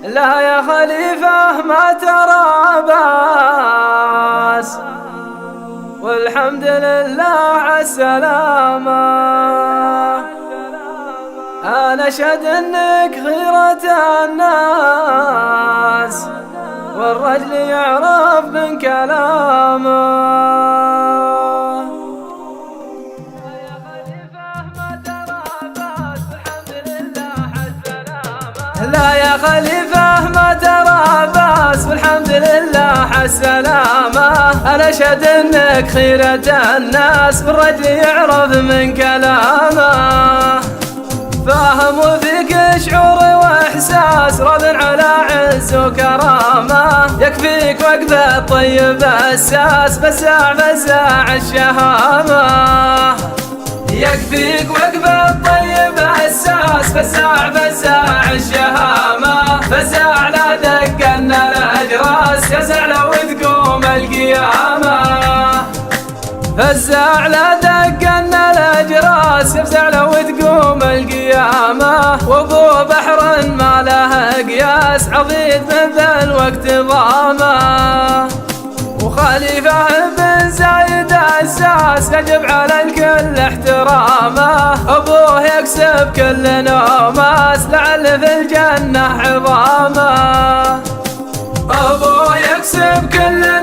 لا يا خليفة ما ترى باس، والحمد لله عالسلامة. أنا أشهد إنك خيرة الناس، والرجل يعرف من كلامه. لا يا خليفة ما ترى باس، والحمد لله عالسلامة. أنا أشهد إنك خيرة الناس، والرجل يعرف من كلامه. فاهم وفيك شعور واحساس، راض على عز وكرامه. يكفيك وقف الطيب الساس، فزاع فزاع الشهامه. يكفيك وقف الطيب الساس، فزاع فزاع الشهامه. فزاع لا دقن الاجراس، يزع لو تقوم القيامه. فزاع لا دقن الاجراس، يفزع لو تقوم القيامه. وابو بحر ما له قياس، عضيد من ذا الوقت ضامه. وخليفة بن زايد الساس، يجب على الكل احترامه. ابوه يكسب كل نوماس، لعل في الجنة عظامه. ابوه يكسب كل